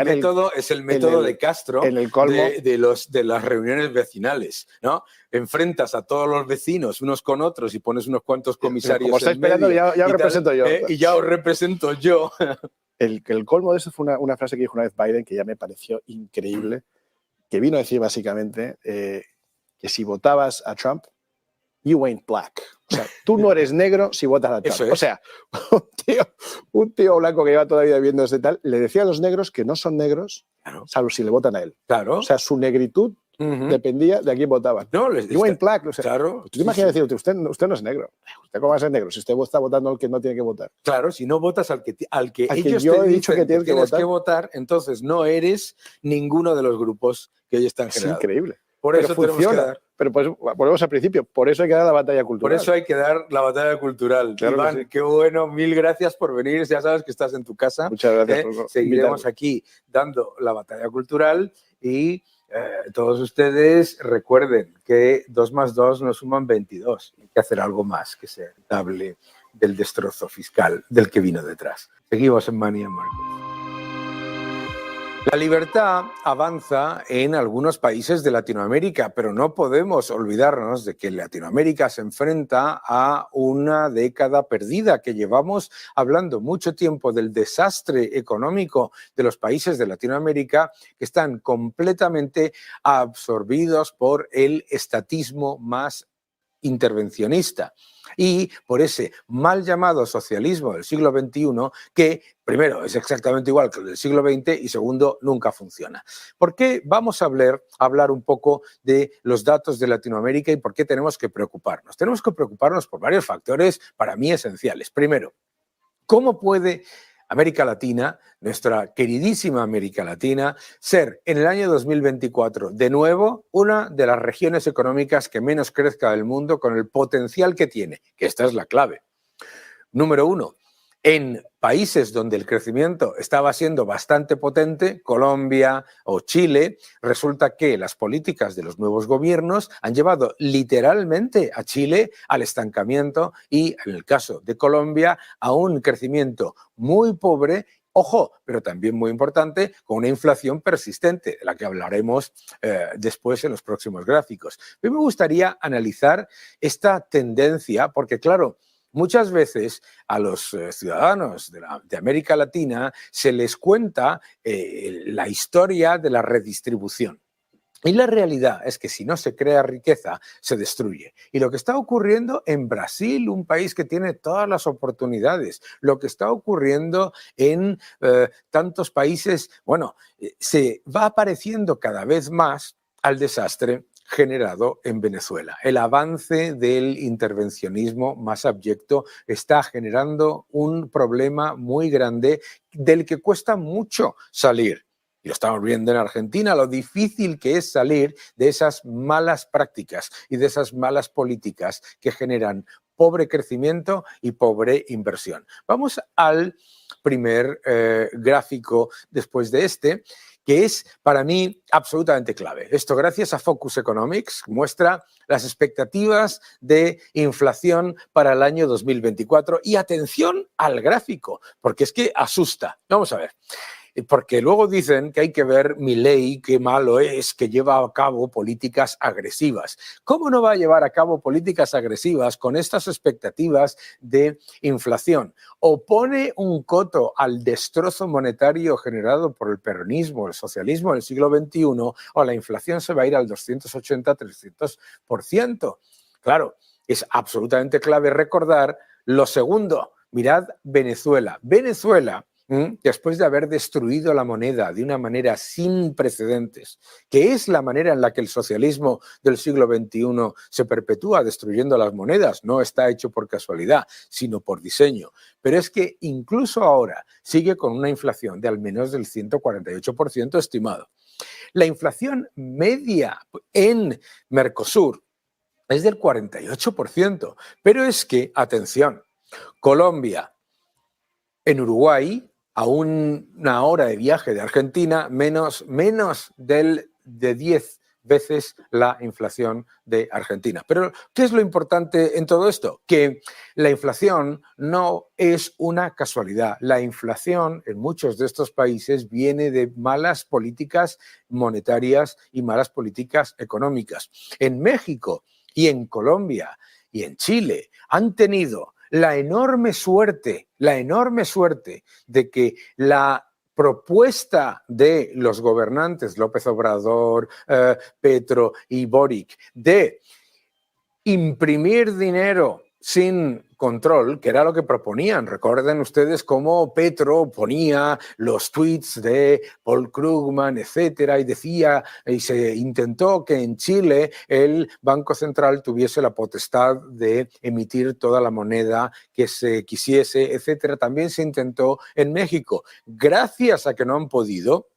método de Castro en el colmo, de las reuniones vecinales, ¿no? Enfrentas a todos los vecinos unos con otros y pones unos cuantos comisarios como está en esperando, medio, ya represento yo. Y ya os represento yo. El colmo de eso fue una frase que dijo una vez Biden que ya me pareció increíble, que vino a decir básicamente que si votabas a Trump, you ain't black. O sea, tú no eres negro si votas a Trump. O sea, un tío blanco que lleva toda la vida viviendo desde tal, le decía a los negros que no son negros, claro, salvo si le votan a él. Claro. O sea, su negritud dependía de a quién votaban. No, you ain't black. O sea, claro. ¿tú te imaginas decir, usted no es negro? ¿Usted cómo va a ser negro si usted está votando al que no tiene que votar? Claro, si no votas al que ellos yo te he dicho dicen que tienes que votar, entonces no eres ninguno de los grupos que ellos están generando. Es increíble. Por eso funciona. Pero pues volvemos al principio, por eso hay que dar la batalla cultural. Por eso hay que dar la batalla cultural. Claro, Iván, sí. Qué bueno, mil gracias por venir, ya sabes que estás en tu casa. Muchas gracias por Seguiremos invitarme. aquí dando la batalla cultural y todos ustedes recuerden que 2 más 2 nos suman 22. Hay que hacer algo más que ser rentable del destrozo fiscal del que vino detrás. Seguimos en Money and Markets. La libertad avanza en algunos países de Latinoamérica, pero no podemos olvidarnos de que Latinoamérica se enfrenta a una década perdida, que llevamos hablando mucho tiempo del desastre económico de los países de Latinoamérica, que están completamente absorbidos por el estatismo más intervencionista y por ese mal llamado socialismo del siglo XXI que, primero, es exactamente igual que el del siglo XX y, segundo, nunca funciona. ¿Por qué vamos a hablar un poco de los datos de Latinoamérica y por qué tenemos que preocuparnos? Tenemos que preocuparnos por varios factores, para mí, esenciales. Primero, ¿cómo puede América Latina, nuestra queridísima América Latina, ser en el año 2024 de nuevo una de las regiones económicas que menos crezca del mundo con el potencial que tiene? Que esta es la clave. Número 1, en países donde el crecimiento estaba siendo bastante potente, Colombia o Chile, resulta que las políticas de los nuevos gobiernos han llevado literalmente a Chile al estancamiento y, en el caso de Colombia, a un crecimiento muy pobre. Ojo, pero también muy importante, con una inflación persistente, de la que hablaremos después en los próximos gráficos. A mí me gustaría analizar esta tendencia porque, claro, muchas veces a los ciudadanos de América Latina se les cuenta la historia de la redistribución. Y la realidad es que si no se crea riqueza, se destruye. Y lo que está ocurriendo en Brasil, un país que tiene todas las oportunidades, lo que está ocurriendo en tantos países, bueno, se va apareciendo cada vez más al desastre generado en Venezuela. El avance del intervencionismo más abyecto está generando un problema muy grande del que cuesta mucho salir. Y lo estamos viendo en Argentina, lo difícil que es salir de esas malas prácticas y de esas malas políticas que generan pobre crecimiento y pobre inversión. Vamos al primer gráfico después de este, que es para mí absolutamente clave. Esto, gracias a Focus Economics, muestra las expectativas de inflación para el año 2024. Y atención al gráfico, porque es que asusta. Vamos a ver. Porque luego dicen que hay que ver Milei, qué malo es, que lleva a cabo políticas agresivas. ¿Cómo no va a llevar a cabo políticas agresivas con estas expectativas de inflación? O pone un coto al destrozo monetario generado por el peronismo, el socialismo del siglo XXI, o la inflación se va a ir al 280-300%. Claro, es absolutamente clave recordar lo segundo. Mirad Venezuela. Venezuela, después de haber destruido la moneda de una manera sin precedentes, que es la manera en la que el socialismo del siglo XXI se perpetúa destruyendo las monedas, no está hecho por casualidad, sino por diseño. Pero es que incluso ahora sigue con una inflación de al menos del 148% estimado. La inflación media en Mercosur es del 48%, pero es que, atención, Colombia, en Uruguay, a una hora de viaje de Argentina, menos de 10 veces la inflación de Argentina. Pero, ¿qué es lo importante en todo esto? Que la inflación no es una casualidad. La inflación en muchos de estos países viene de malas políticas monetarias y malas políticas económicas. En México y en Colombia y en Chile han tenido la enorme suerte de que la propuesta de los gobernantes López Obrador, Petro y Boric de imprimir dinero sin control, que era lo que proponían. Recuerden ustedes cómo Petro ponía los tweets de Paul Krugman, etcétera, y decía, y se intentó que en Chile el Banco Central tuviese la potestad de emitir toda la moneda que se quisiese, etcétera. También se intentó en México. Gracias a que no han podido,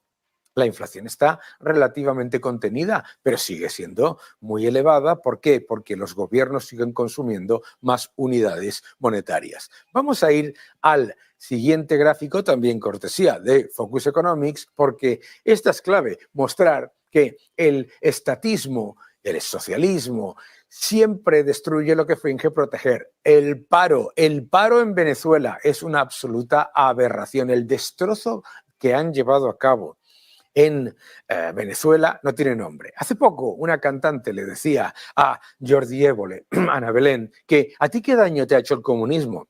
la inflación está relativamente contenida, pero sigue siendo muy elevada. ¿Por qué? Porque los gobiernos siguen consumiendo más unidades monetarias. Vamos a ir al siguiente gráfico, también cortesía de Focus Economics, porque esta es clave, mostrar que el estatismo, el socialismo, siempre destruye lo que finge proteger. El paro en Venezuela es una absoluta aberración. El destrozo que han llevado a cabo en Venezuela no tiene nombre. Hace poco una cantante le decía a Jordi Évole, Ana Belén, que ¿a ti qué daño te ha hecho el comunismo?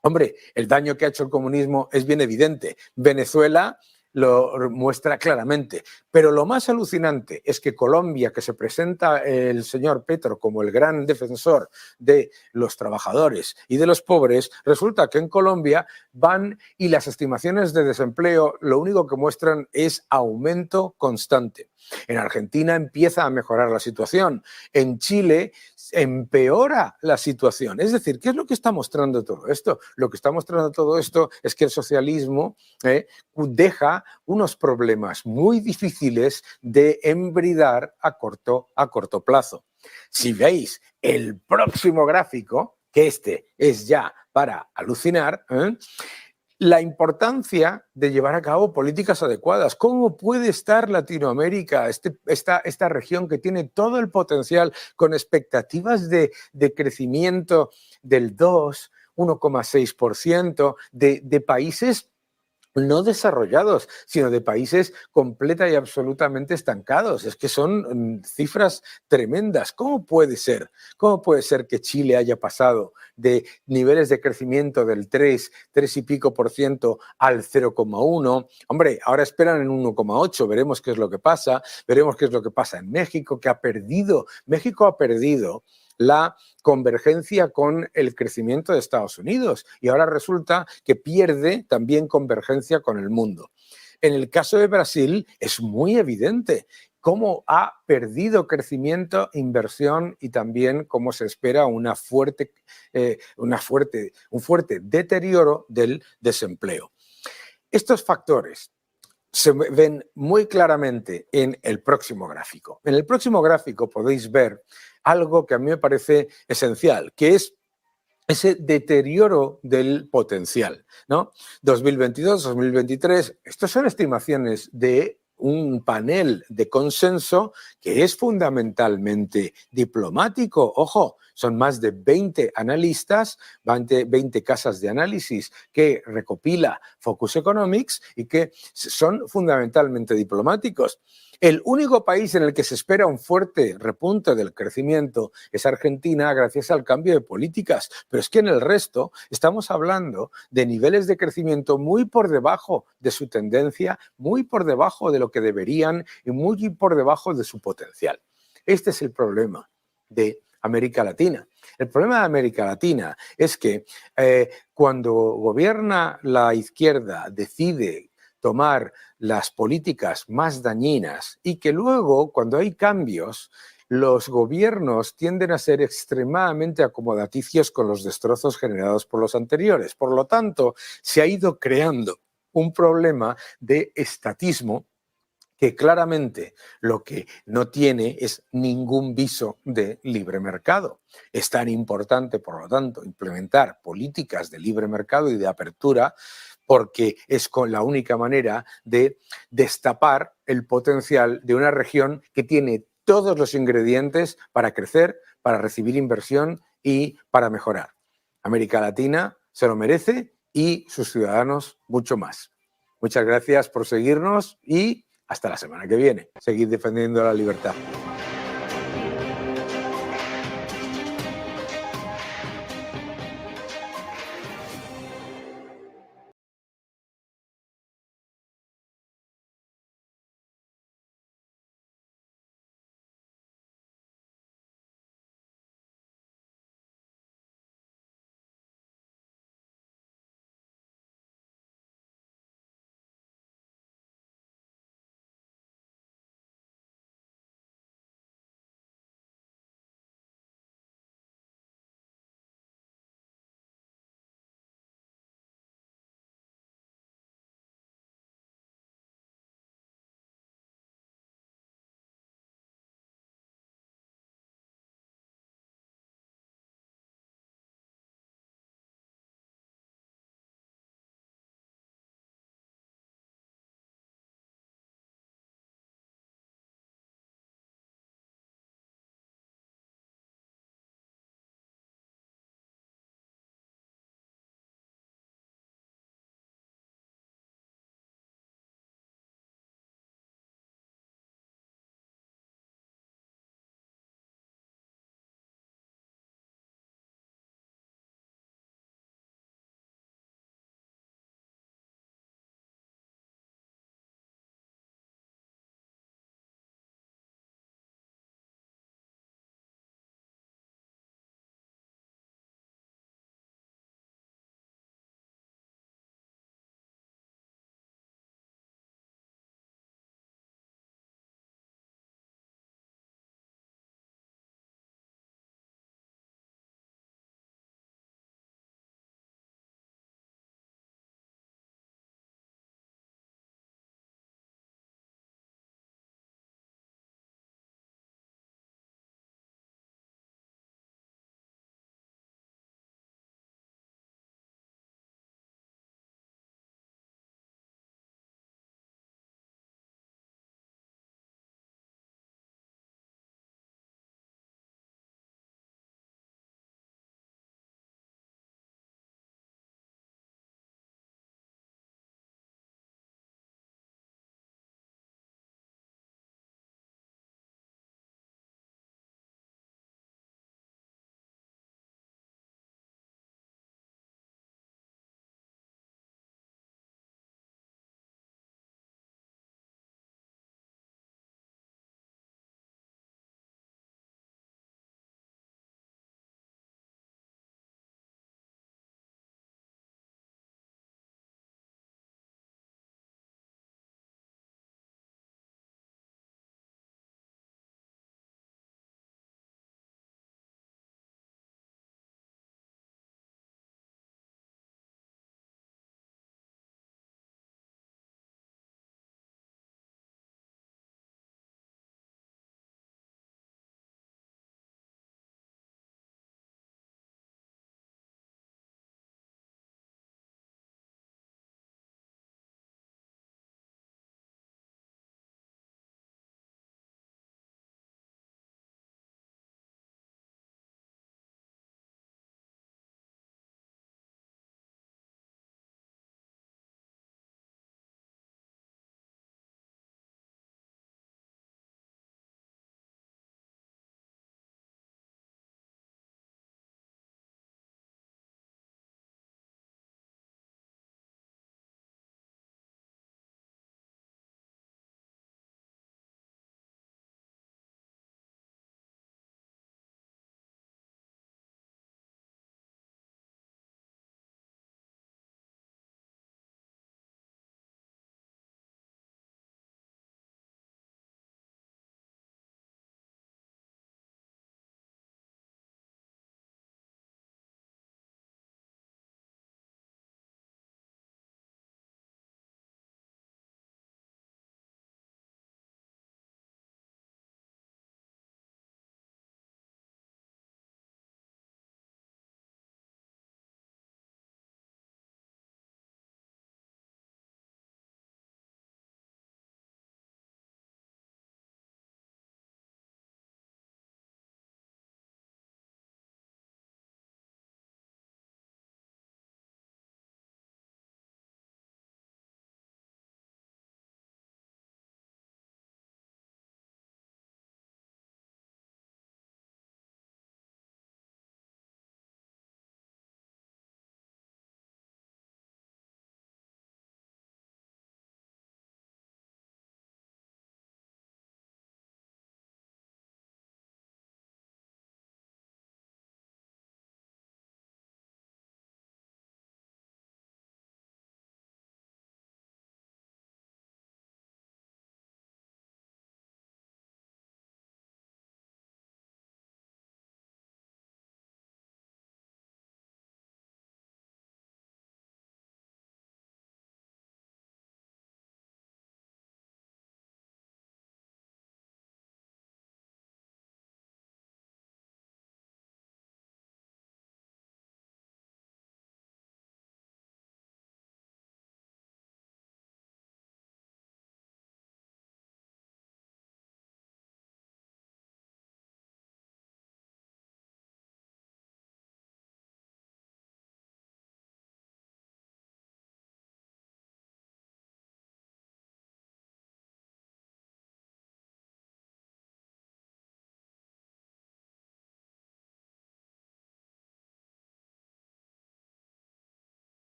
Hombre, el daño que ha hecho el comunismo es bien evidente. Venezuela lo muestra claramente. Pero lo más alucinante es que Colombia, que se presenta el señor Petro como el gran defensor de los trabajadores y de los pobres, resulta que en Colombia van y las estimaciones de desempleo lo único que muestran es aumento constante. En Argentina empieza a mejorar la situación. En Chile empeora la situación. Es decir, ¿qué es lo que está mostrando todo esto? Lo que está mostrando todo esto es que el socialismo deja unos problemas muy difíciles de embridar a corto plazo. Si veis el próximo gráfico, que este es ya para alucinar, la importancia de llevar a cabo políticas adecuadas. ¿Cómo puede estar Latinoamérica, esta región que tiene todo el potencial con expectativas de crecimiento del 2, 1,6%, de países no desarrollados, sino de países completa y absolutamente estancados? Es que son cifras tremendas. ¿Cómo puede ser? ¿Cómo puede ser que Chile haya pasado de niveles de crecimiento del 3 y pico por ciento al 0,1? Hombre, ahora esperan en 1,8. Veremos qué es lo que pasa. Veremos qué es lo que pasa en México, que México ha perdido la convergencia con el crecimiento de Estados Unidos y ahora resulta que pierde también convergencia con el mundo. En el caso de Brasil es muy evidente cómo ha perdido crecimiento, inversión y también cómo se espera un fuerte deterioro del desempleo. Estos factores se ven muy claramente en el próximo gráfico. En el próximo gráfico podéis ver algo que a mí me parece esencial, que es ese deterioro del potencial, ¿no? 2022, 2023, estas son estimaciones de un panel de consenso que es fundamentalmente diplomático. Ojo, son más de 20 analistas, 20 casas de análisis que recopila Focus Economics y que son fundamentalmente diplomáticos. El único país en el que se espera un fuerte repunte del crecimiento es Argentina gracias al cambio de políticas, pero es que en el resto estamos hablando de niveles de crecimiento muy por debajo de su tendencia, muy por debajo de lo que deberían y muy por debajo de su potencial. Este es el problema de América Latina. El problema de América Latina es que cuando gobierna la izquierda decide tomar las políticas más dañinas y que luego, cuando hay cambios, los gobiernos tienden a ser extremadamente acomodaticios con los destrozos generados por los anteriores. Por lo tanto, se ha ido creando un problema de estatismo que claramente lo que no tiene es ningún viso de libre mercado. Es tan importante, por lo tanto, implementar políticas de libre mercado y de apertura porque es con la única manera de destapar el potencial de una región que tiene todos los ingredientes para crecer, para recibir inversión y para mejorar. América Latina se lo merece y sus ciudadanos mucho más. Muchas gracias por seguirnos y hasta la semana que viene. Seguid defendiendo la libertad.